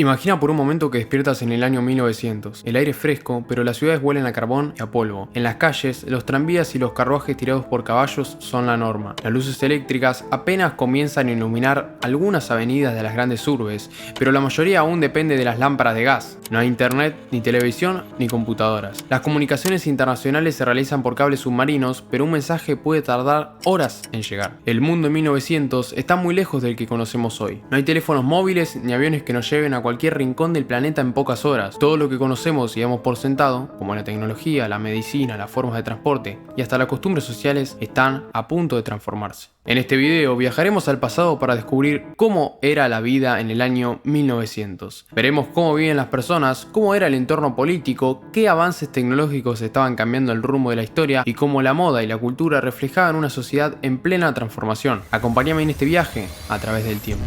Imagina por un momento que despiertas en el año 1900. El aire es fresco, pero las ciudades huelen a carbón y a polvo. En las calles, los tranvías y los carruajes tirados por caballos son la norma. Las luces eléctricas apenas comienzan a iluminar algunas avenidas de las grandes urbes, pero la mayoría aún depende de las lámparas de gas. No hay internet, ni televisión, ni computadoras. Las comunicaciones internacionales se realizan por cables submarinos, pero un mensaje puede tardar horas en llegar. El mundo en 1900 está muy lejos del que conocemos hoy. No hay teléfonos móviles ni aviones que nos lleven a cualquier rincón del planeta en pocas horas. Todo lo que conocemos y damos por sentado, como la tecnología, la medicina, las formas de transporte y hasta las costumbres sociales, están a punto de transformarse. En este video viajaremos al pasado para descubrir cómo era la vida en el año 1900. Veremos cómo vivían las personas, cómo era el entorno político, qué avances tecnológicos estaban cambiando el rumbo de la historia y cómo la moda y la cultura reflejaban una sociedad en plena transformación. Acompáñame en este viaje a través del tiempo.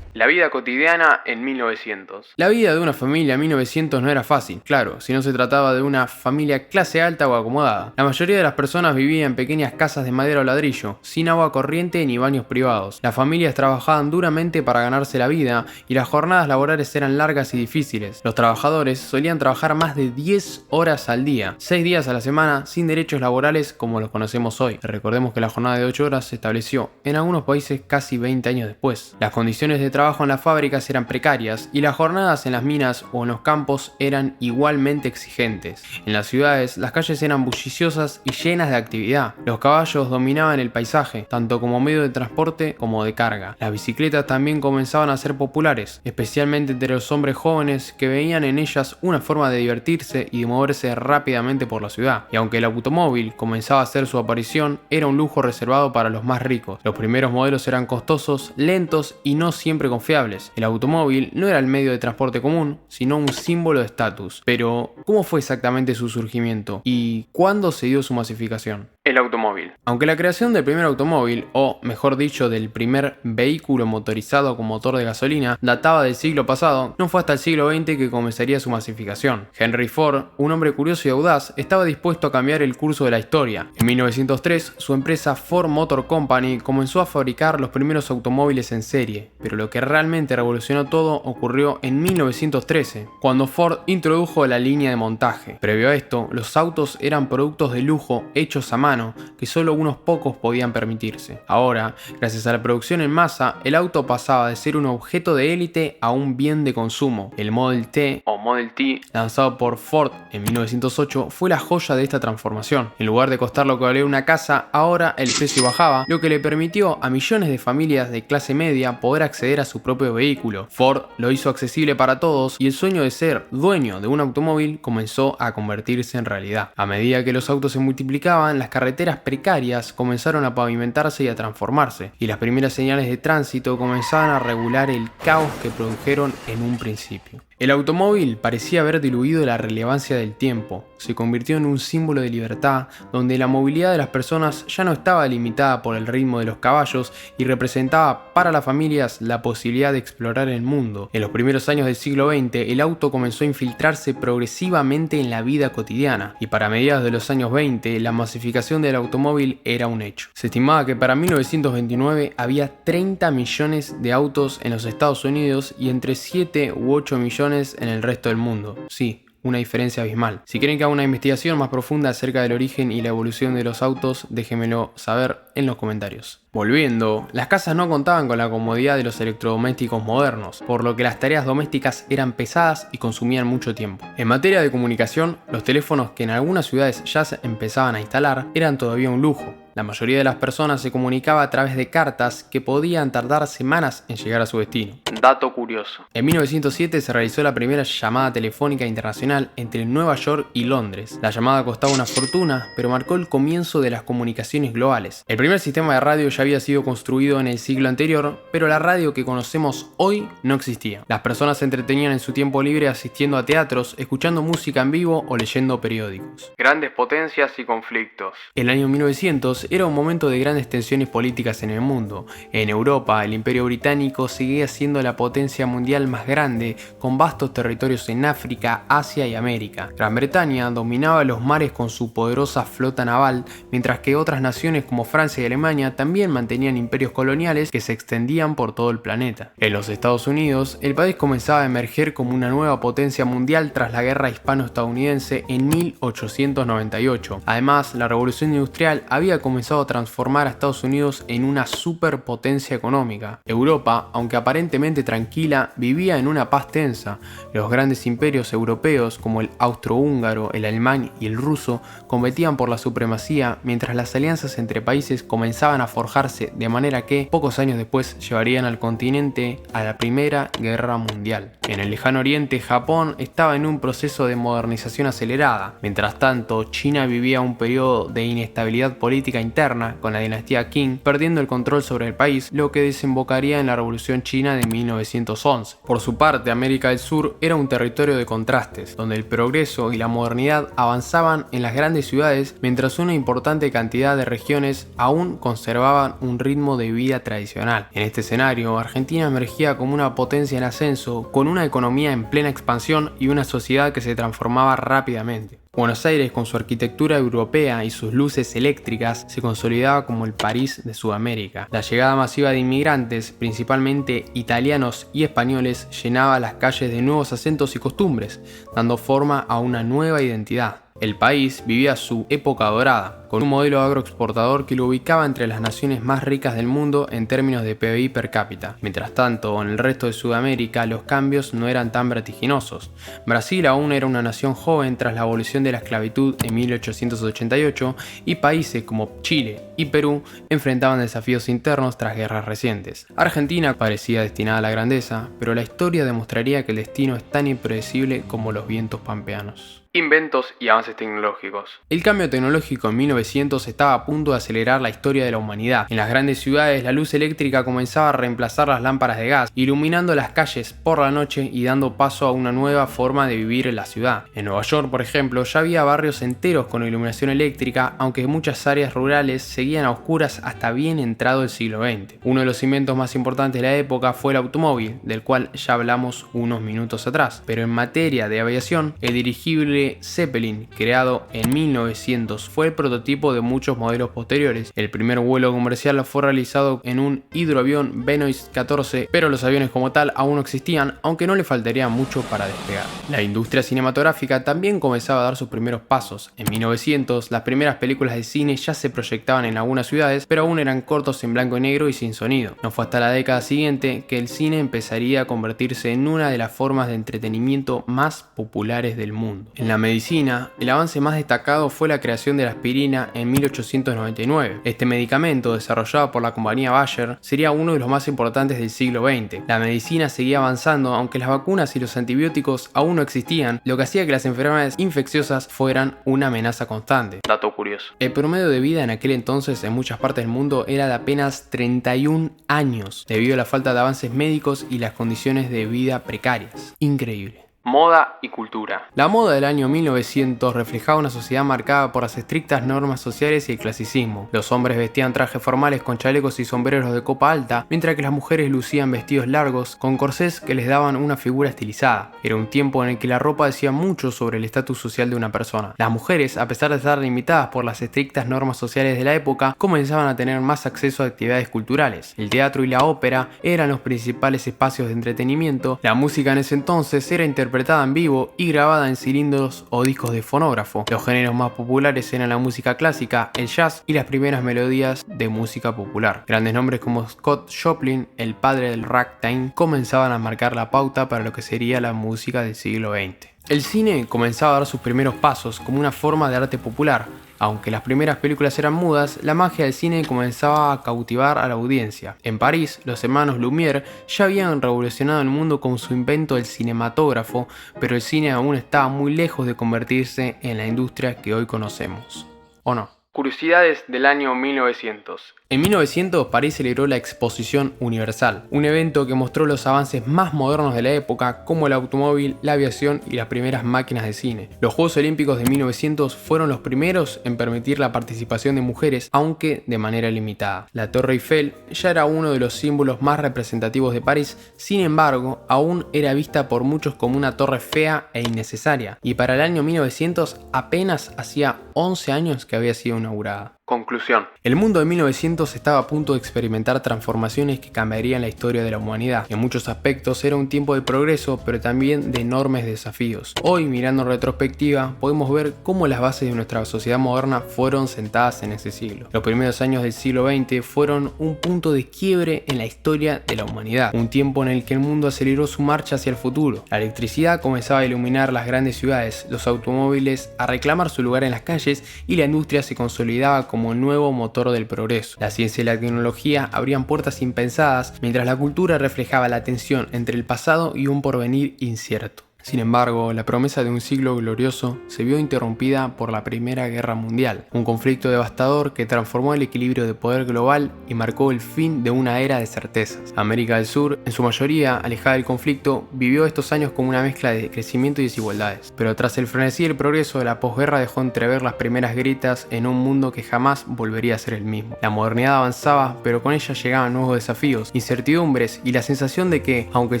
La vida cotidiana en 1900. La vida de una familia en 1900 no era fácil, claro, si no se trataba de una familia clase alta o acomodada. La mayoría de las personas vivía en pequeñas casas de madera o ladrillo, sin agua corriente ni baños privados. Las familias trabajaban duramente para ganarse la vida y las jornadas laborales eran largas y difíciles. Los trabajadores solían trabajar más de 10 horas al día, 6 días a la semana, sin derechos laborales como los conocemos hoy. Recordemos que la jornada de 8 horas se estableció en algunos países casi 20 años después. Las condiciones de trabajo en las fábricas eran precarias y las jornadas en las minas o en los campos eran igualmente exigentes. En las ciudades, las calles eran bulliciosas y llenas de actividad. Los caballos dominaban el paisaje, tanto como medio de transporte como de carga. Las bicicletas también comenzaban a ser populares, especialmente entre los hombres jóvenes que veían en ellas una forma de divertirse y de moverse rápidamente por la ciudad. Y aunque el automóvil comenzaba a hacer su aparición, era un lujo reservado para los más ricos. Los primeros modelos eran costosos, lentos y no siempre confiables. El automóvil no era el medio de transporte común, sino un símbolo de estatus. Pero, ¿cómo fue exactamente su surgimiento? ¿Y cuándo se dio su masificación? El automóvil. Aunque la creación del primer automóvil, o mejor dicho del primer vehículo motorizado con motor de gasolina, databa del siglo pasado, no fue hasta el siglo XX que comenzaría su masificación. Henry Ford, un hombre curioso y audaz, estaba dispuesto a cambiar el curso de la historia. En 1903, su empresa Ford Motor Company comenzó a fabricar los primeros automóviles en serie, pero lo que realmente revolucionó todo ocurrió en 1913, cuando Ford introdujo la línea de montaje. Previo a esto, los autos eran productos de lujo hechos a mano que solo unos pocos podían permitirse. Ahora, gracias a la producción en masa, el auto pasaba de ser un objeto de élite a un bien de consumo. El Model T o Model T, lanzado por Ford en 1908, fue la joya de esta transformación. En lugar de costar lo que valía una casa, ahora el precio bajaba, lo que le permitió a millones de familias de clase media poder acceder a su propio vehículo. Ford lo hizo accesible para todos y el sueño de ser dueño de un automóvil comenzó a convertirse en realidad. A medida que los autos se multiplicaban, las carreteras precarias comenzaron a pavimentarse y a transformarse, y las primeras señales de tránsito comenzaban a regular el caos que produjeron en un principio. El automóvil parecía haber diluido la relevancia del tiempo, se convirtió en un símbolo de libertad, donde la movilidad de las personas ya no estaba limitada por el ritmo de los caballos y representaba para las familias la posibilidad de explorar el mundo. En los primeros años del siglo XX, el auto comenzó a infiltrarse progresivamente en la vida cotidiana, y para mediados de los años 20, la masificación del automóvil era un hecho. Se estimaba que para 1929 había 30 millones de autos en los Estados Unidos y entre 7 u 8 millones en el resto del mundo. Sí, una diferencia abismal. Si quieren que haga una investigación más profunda acerca del origen y la evolución de los autos, déjenmelo saber en los comentarios. Volviendo, las casas no contaban con la comodidad de los electrodomésticos modernos, por lo que las tareas domésticas eran pesadas y consumían mucho tiempo. En materia de comunicación, los teléfonos que en algunas ciudades ya se empezaban a instalar eran todavía un lujo. La mayoría de las personas se comunicaba a través de cartas que podían tardar semanas en llegar a su destino. Dato curioso. En 1907 se realizó la primera llamada telefónica internacional entre Nueva York y Londres. La llamada costaba una fortuna, pero marcó el comienzo de las comunicaciones globales. El primer sistema de radio ya había sido construido en el siglo anterior, pero la radio que conocemos hoy no existía. Las personas se entretenían en su tiempo libre asistiendo a teatros, escuchando música en vivo o leyendo periódicos. Grandes potencias y conflictos. En el año 1900, era un momento de grandes tensiones políticas en el mundo. En Europa, el Imperio Británico seguía siendo la potencia mundial más grande, con vastos territorios en África, Asia y América. Gran Bretaña dominaba los mares con su poderosa flota naval, mientras que otras naciones como Francia y Alemania también mantenían imperios coloniales que se extendían por todo el planeta. En los Estados Unidos, el país comenzaba a emerger como una nueva potencia mundial tras la guerra hispano-estadounidense en 1898. Además, la revolución industrial había comenzado a transformar a Estados Unidos en una superpotencia económica. Europa, aunque aparentemente tranquila, vivía en una paz tensa. Los grandes imperios europeos como el austrohúngaro, el alemán y el ruso competían por la supremacía, mientras las alianzas entre países comenzaban a forjarse, de manera que pocos años después llevarían al continente a la Primera Guerra Mundial. En el lejano oriente, Japón estaba en un proceso de modernización acelerada. Mientras tanto, China vivía un periodo de inestabilidad política interna con la dinastía Qing perdiendo el control sobre el país, lo que desembocaría en la Revolución China de 1911. Por su parte, América del Sur era un territorio de contrastes, donde el progreso y la modernidad avanzaban en las grandes ciudades, mientras una importante cantidad de regiones aún conservaban un ritmo de vida tradicional. En este escenario, Argentina emergía como una potencia en ascenso, con una economía en plena expansión y una sociedad que se transformaba rápidamente. Buenos Aires, con su arquitectura europea y sus luces eléctricas, se consolidaba como el París de Sudamérica. La llegada masiva de inmigrantes, principalmente italianos y españoles, llenaba las calles de nuevos acentos y costumbres, dando forma a una nueva identidad. El país vivía su época dorada, con un modelo agroexportador que lo ubicaba entre las naciones más ricas del mundo en términos de PBI per cápita. Mientras tanto, en el resto de Sudamérica los cambios no eran tan vertiginosos. Brasil aún era una nación joven tras la abolición de la esclavitud en 1888 y países como Chile y Perú enfrentaban desafíos internos tras guerras recientes. Argentina parecía destinada a la grandeza, pero la historia demostraría que el destino es tan impredecible como los vientos pampeanos. Inventos y avances tecnológicos. El cambio tecnológico en 1900 estaba a punto de acelerar la historia de la humanidad. En las grandes ciudades, la luz eléctrica comenzaba a reemplazar las lámparas de gas, iluminando las calles por la noche y dando paso a una nueva forma de vivir en la ciudad. En Nueva York, por ejemplo, ya había barrios enteros con iluminación eléctrica, aunque muchas áreas rurales seguían a oscuras hasta bien entrado el siglo XX. Uno de los inventos más importantes de la época fue el automóvil, del cual ya hablamos unos minutos atrás. Pero en materia de aviación, el dirigible Zeppelin, creado en 1900, fue el prototipo de muchos modelos posteriores. El primer vuelo comercial fue realizado en un hidroavión Benoist 14, pero los aviones como tal aún no existían, aunque no le faltaría mucho para despegar. La industria cinematográfica también comenzaba a dar sus primeros pasos. En 1900, las primeras películas de cine ya se proyectaban en algunas ciudades, pero aún eran cortos en blanco y negro y sin sonido. No fue hasta la década siguiente que el cine empezaría a convertirse en una de las formas de entretenimiento más populares del mundo. En la medicina, el avance más destacado fue la creación de la aspirina en 1899. Este medicamento, desarrollado por la compañía Bayer, sería uno de los más importantes del siglo XX. La medicina seguía avanzando, aunque las vacunas y los antibióticos aún no existían, lo que hacía que las enfermedades infecciosas fueran una amenaza constante. Dato curioso. El promedio de vida en aquel entonces en muchas partes del mundo era de apenas 31 años, debido a la falta de avances médicos y las condiciones de vida precarias. Increíble. Moda y cultura. La moda del año 1900 reflejaba una sociedad marcada por las estrictas normas sociales y el clasicismo. Los hombres vestían trajes formales con chalecos y sombreros de copa alta, mientras que las mujeres lucían vestidos largos con corsés que les daban una figura estilizada. Era un tiempo en el que la ropa decía mucho sobre el estatus social de una persona. Las mujeres, a pesar de estar limitadas por las estrictas normas sociales de la época, comenzaban a tener más acceso a actividades culturales. El teatro y la ópera eran los principales espacios de entretenimiento. La música en ese entonces era interpretada en vivo y grabada en cilindros o discos de fonógrafo. Los géneros más populares eran la música clásica, el jazz y las primeras melodías de música popular. Grandes nombres como Scott Joplin, el padre del ragtime, comenzaban a marcar la pauta para lo que sería la música del siglo XX. El cine comenzaba a dar sus primeros pasos como una forma de arte popular. Aunque las primeras películas eran mudas, la magia del cine comenzaba a cautivar a la audiencia. En París, los hermanos Lumière ya habían revolucionado el mundo con su invento del cinematógrafo, pero el cine aún estaba muy lejos de convertirse en la industria que hoy conocemos. ¿O no? Curiosidades del año 1900. En 1900, París celebró la Exposición Universal, un evento que mostró los avances más modernos de la época, como el automóvil, la aviación y las primeras máquinas de cine. Los Juegos Olímpicos de 1900 fueron los primeros en permitir la participación de mujeres, aunque de manera limitada. La Torre Eiffel ya era uno de los símbolos más representativos de París, sin embargo, aún era vista por muchos como una torre fea e innecesaria, y para el año 1900 apenas hacía 11 años que había sido inaugurada. Conclusión. El mundo de 1900 estaba a punto de experimentar transformaciones que cambiarían la historia de la humanidad. En muchos aspectos era un tiempo de progreso, pero también de enormes desafíos. Hoy, mirando en retrospectiva, podemos ver cómo las bases de nuestra sociedad moderna fueron sentadas en ese siglo. Los primeros años del siglo XX fueron un punto de quiebre en la historia de la humanidad, un tiempo en el que el mundo aceleró su marcha hacia el futuro. La electricidad comenzaba a iluminar las grandes ciudades, los automóviles a reclamar su lugar en las calles y la industria se consolidaba como el nuevo motor del progreso. La ciencia y la tecnología abrían puertas impensadas, mientras la cultura reflejaba la tensión entre el pasado y un porvenir incierto. Sin embargo, la promesa de un siglo glorioso se vio interrumpida por la Primera Guerra Mundial, un conflicto devastador que transformó el equilibrio de poder global y marcó el fin de una era de certezas. América del Sur, en su mayoría alejada del conflicto, vivió estos años como una mezcla de crecimiento y desigualdades. Pero tras el frenesí y el progreso de la posguerra dejó entrever las primeras grietas en un mundo que jamás volvería a ser el mismo. La modernidad avanzaba, pero con ella llegaban nuevos desafíos, incertidumbres y la sensación de que, aunque el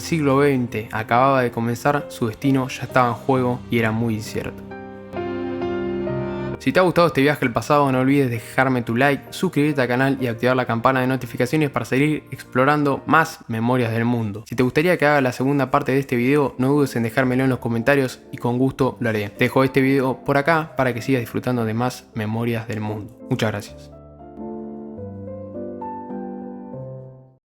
siglo XX acababa de comenzar, su destino ya estaba en juego y era muy incierto. Si te ha gustado este viaje al pasado, no olvides dejarme tu like, suscribirte al canal y activar la campana de notificaciones para seguir explorando más memorias del mundo. Si te gustaría que haga la segunda parte de este video, no dudes en dejármelo en los comentarios y con gusto lo haré. Te dejo este video por acá para que sigas disfrutando de más memorias del mundo. Muchas gracias.